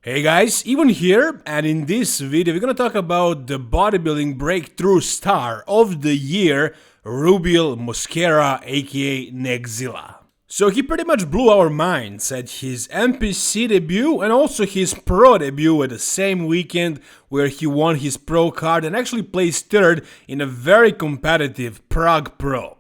Hey guys, Ivan here, and in this video we're gonna talk about the bodybuilding breakthrough star of the year, Rubiel Mosquera, aka Neckzilla. So he pretty much blew our minds at his NPC debut and also his pro debut at the same weekend, where he won his pro card and actually placed third in a very competitive Prague Pro.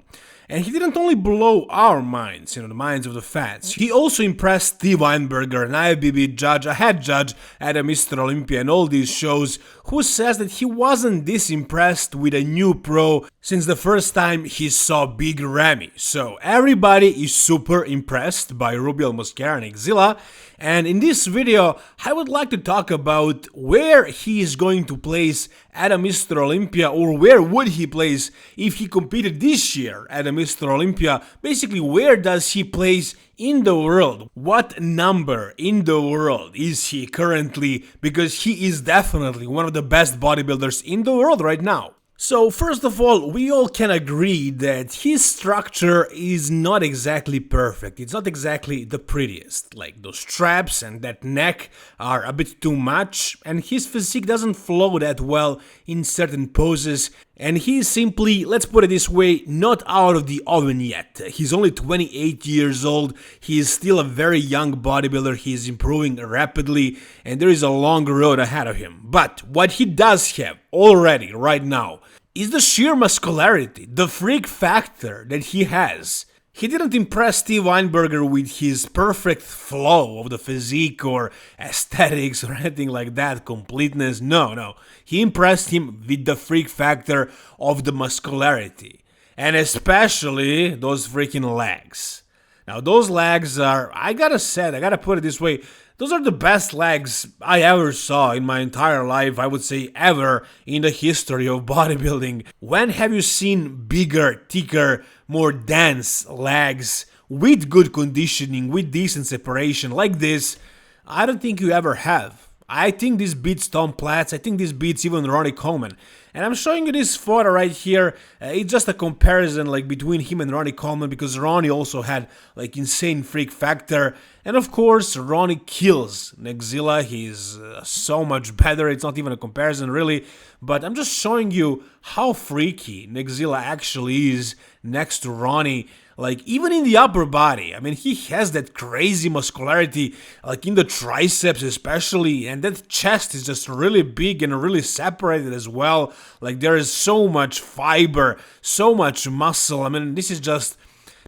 And he didn't only blow our minds, the minds of the fans. He also impressed Steve Weinberger, an IFBB judge, a head judge at a Mr. Olympia and all these shows, who says that he wasn't this impressed with a new pro since the first time he saw Big Ramy. So everybody is super impressed by Rubiel Mosquera and Neckzilla. And in this video, I would like to talk about where he is going to place at a Mr. Olympia, or where would he place if he competed this year at a Mr. Olympia. Basically, where does he place in the world? What number in the world is he currently? Because he is definitely one of the best bodybuilders in the world right now. So first of all, we all can agree that his structure is not exactly perfect. It's not exactly the prettiest. Like those traps and that neck are a bit too much, and his physique doesn't flow that well in certain poses. And he's simply, let's put it this way, not out of the oven yet. He's only 28 years old, he is still a very young bodybuilder, he's improving rapidly, and there is a long road ahead of him. But what he does have already, right now, is the sheer muscularity, the freak factor that he has. He didn't impress Steve Weinberger with his perfect flow of the physique or aesthetics or anything like that, completeness, no. He impressed him with the freak factor of the muscularity, and especially those freaking legs. Now those legs are, I gotta put it this way, those are the best legs I ever saw in my entire life, I would say ever in the history of bodybuilding. When have you seen bigger, thicker, more dense legs with good conditioning, with decent separation like this? I don't think you ever have. I think this beats Tom Platz, I think this beats even Ronnie Coleman. And I'm showing you this photo right here. It's just a comparison like between him and Ronnie Coleman, because Ronnie also had like insane freak factor. And of course, Ronnie kills Neckzilla. He's so much better. It's not even a comparison really. But I'm just showing you how freaky Neckzilla actually is next to Ronnie. Like, even in the upper body, I mean, he has that crazy muscularity, like in the triceps especially, and that chest is just really big and really separated as well. Like, there is so much fiber, so much muscle. I mean, this is just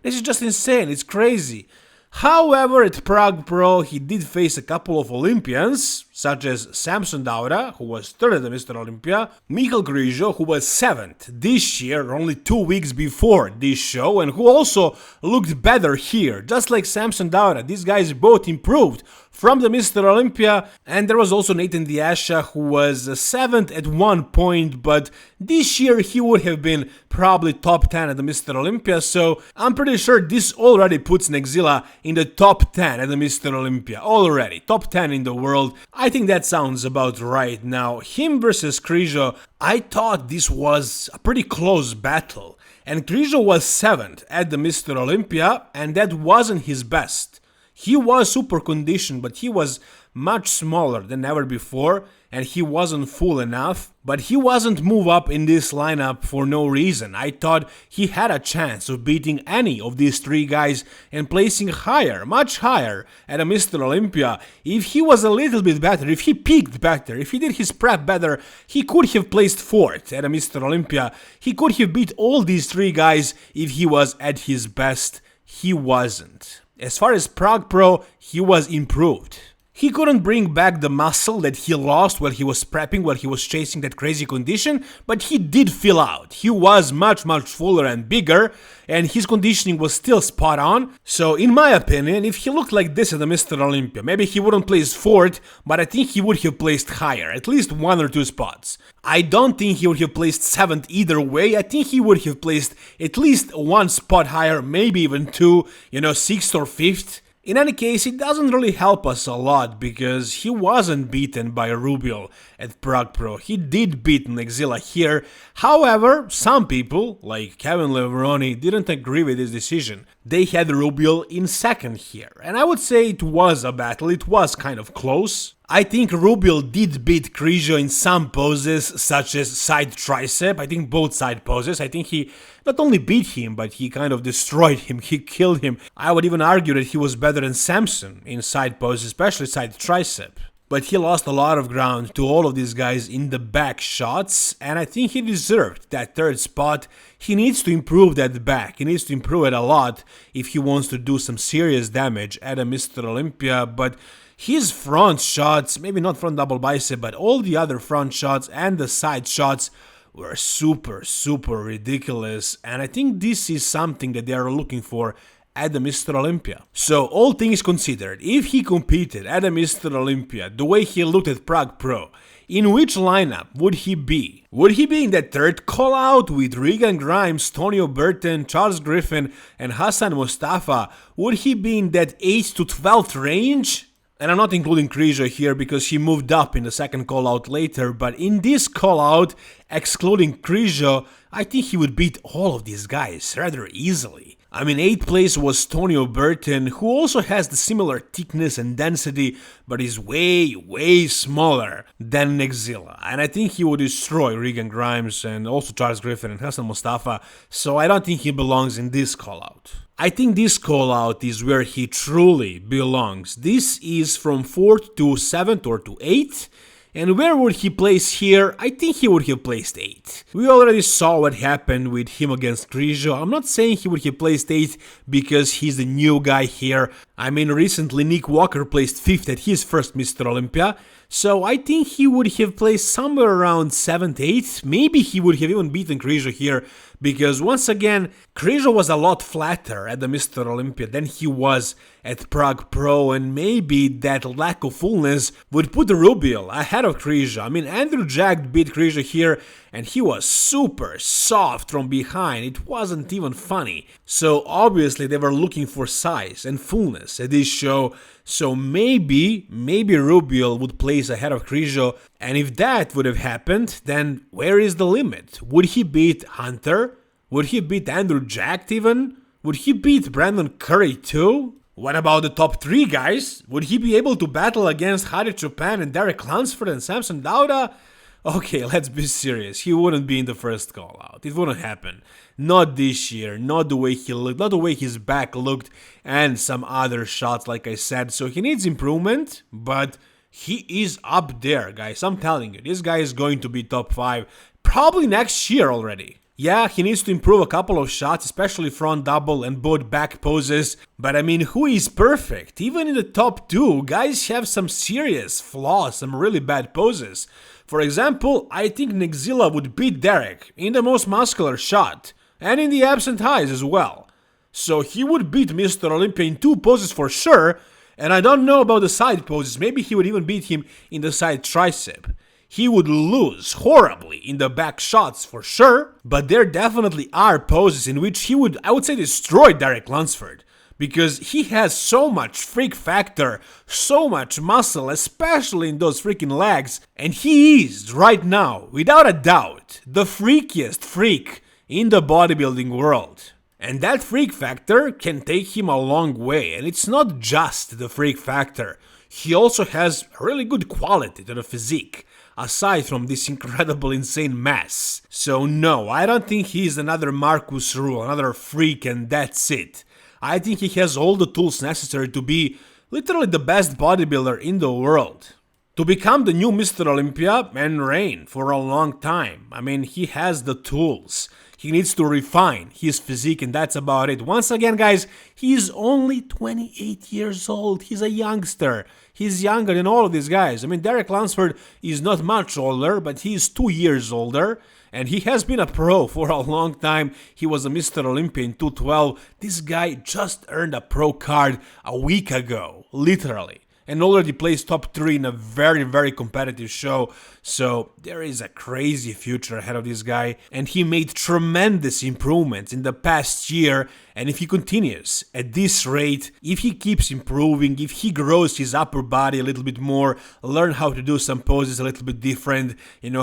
insane. It's crazy. However, at Prague Pro, he did face a couple of Olympians, such as Samson Dauda, who was third at the Mr. Olympia, Michal Grijo, who was seventh this year, only 2 weeks before this show, and who also looked better here. Just like Samson Dauda, these guys both improved from the Mr. Olympia. And there was also Nathan Diasha, who was seventh at one point, but this year he would have been probably top 10 at the Mr. Olympia, so I'm pretty sure this already puts Neckzilla in the top 10 at the Mr. Olympia, already, top 10 in the world. I think that sounds about right. Now, him versus Grijo, I thought this was a pretty close battle, and Grijo was seventh at the Mr. Olympia, and that wasn't his best. He was super conditioned, but he was much smaller than ever before, and he wasn't full enough. But he wasn't move up in this lineup for no reason. I thought he had a chance of beating any of these three guys and placing higher, much higher at a Mr. Olympia. If he was a little bit better, if he peaked better, if he did his prep better, he could have placed fourth at a Mr. Olympia. He could have beat all these three guys if he was at his best. He wasn't. As far as Prague Pro, he was improved. He couldn't bring back the muscle that he lost while he was prepping, while he was chasing that crazy condition, but he did fill out. He was much fuller and bigger, and his conditioning was still spot on. So in my opinion, if he looked like this at the Mr. Olympia, maybe he wouldn't place fourth, but I think he would have placed higher, at least 1 or 2 spots. I don't think he would have placed seventh either way. I think he would have placed at least 1 spot higher, maybe even 2, 6th or 5th. In any case, it doesn't really help us a lot, because he wasn't beaten by Rubiel at Prague Pro. He did beat Neckzilla here. However, some people, like Kevin Levroni, didn't agree with his decision. They had Rubiel in second here, and I would say it was a battle, it was kind of close. I think Rubiel did beat Krijo in some poses, such as side tricep. I think both side poses. I think he not only beat him, but he kind of destroyed him. He killed him. I would even argue that he was better than Samson in side poses, especially side tricep. But he lost a lot of ground to all of these guys in the back shots, and I think he deserved that third spot. He needs to improve that back. He needs to improve it a lot if he wants to do some serious damage at a Mr. Olympia, but his front shots, maybe not front double bicep, but all the other front shots and the side shots were super ridiculous, and I think this is something that they are looking for at the Mr. Olympia. So, all things considered, if he competed at the Mr. Olympia the way he looked at Prague Pro, in which lineup would he be? Would he be in that third call-out with Regan Grimes, Tonio Burton, Charles Griffin, and Hassan Mustafa? Would he be in that 8 to 12th range? And I'm not including Krijo here because he moved up in the second call-out later, but in this call-out, excluding Krijo, I think he would beat all of these guys rather easily. I mean, 8th place was Tonio Burton, who also has the similar thickness and density, but is way smaller than Neckzilla. And I think he would destroy Regan Grimes and also Charles Griffin and Hassan Mustafa, so I don't think he belongs in this call-out. I think this call-out is where he truly belongs. This is from 4th to 7th or to 8th. And where would he place here? I think he would have placed 8th. We already saw what happened with him against Krijo. I'm not saying he would have placed 8th because he's the new guy here. I mean, recently Nick Walker placed 5th at his first Mr. Olympia. So I think he would have placed somewhere around 7th, 8th. Maybe he would have even beaten Krijo here because once again, Krijo was a lot flatter at the Mr. Olympia than he was at Prague Pro, and maybe that lack of fullness would put Rubiel ahead of Krijo. I mean, Andrew Jack beat Krijo here, and he was super soft from behind. It wasn't even funny. So obviously they were looking for size and fullness at this show. So maybe Rubiel would place ahead of Krijo, and if that would have happened, then where is the limit? Would he beat Hunter? Would he beat Andrew Jack even? Would he beat Brandon Curry too? What about the top 3 guys? Would he be able to battle against Hadi Chopin and Derek Lunsford and Samson Dauda? Okay, let's be serious. He wouldn't be in the first call out. It wouldn't happen. Not this year, not the way he looked, not the way his back looked, and some other shots, like I said. So he needs improvement, but he is up there, guys. I'm telling you, this guy is going to be top 5, probably next year already. Yeah, he needs to improve a couple of shots, especially front double and both back poses, but I mean, who is perfect? Even in the top 2, guys have some serious flaws, some really bad poses. For example, I think Neckzilla would beat Derek in the most muscular shot, and in the absent highs as well. So he would beat Mr. Olympia in 2 poses for sure, and I don't know about the side poses, maybe he would even beat him in the side tricep. He would lose horribly in the back shots for sure, but there definitely are poses in which he would, I would say, destroy Derek Lunsford. Because he has so much freak factor, so much muscle, especially in those freaking legs, and he is, right now, without a doubt, the freakiest freak in the bodybuilding world. And that freak factor can take him a long way, and it's not just the freak factor. He also has really good quality to the physique, aside from this incredible insane mass. So no, I don't think he's another Marcus Rule, another freak and that's it. I think he has all the tools necessary to be literally the best bodybuilder in the world. To become the new Mr. Olympia and reign for a long time. I mean, he has the tools. He needs to refine his physique and that's about it. Once again, guys, he's only 28 years old. He's a youngster. He's younger than all of these guys. I mean, Derek Lunsford is not much older, but he's 2 years older. And he has been a pro for a long time. He was a Mr. Olympia in 2012. This guy just earned a pro card a week ago, literally. And already placed top 3 in a very competitive show. So there is a crazy future ahead of this guy. And he made tremendous improvements in the past year. And if he continues at this rate, if he keeps improving, if he grows his upper body a little bit more, learn how to do some poses a little bit different,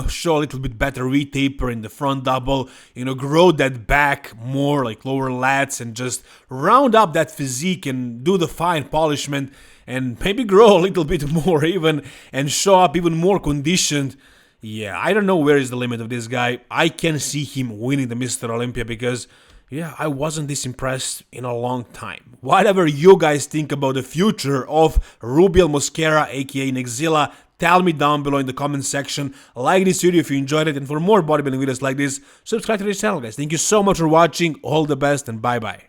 show a little bit better V-taper in the front double, grow that back more like lower lats and just round up that physique and do the fine polishment. and maybe grow a little bit more even and show up even more conditioned. Yeah, I don't know where is the limit of this guy. I can see him winning the Mr. Olympia because, yeah, I wasn't this impressed in a long time. Whatever you guys think about the future of Rubiel Mosquera, aka Neckzilla, tell me down below in the comment section. Like this video if you enjoyed it, and for more bodybuilding videos like this, subscribe to this channel, guys. Thank you so much for watching. All the best and bye bye.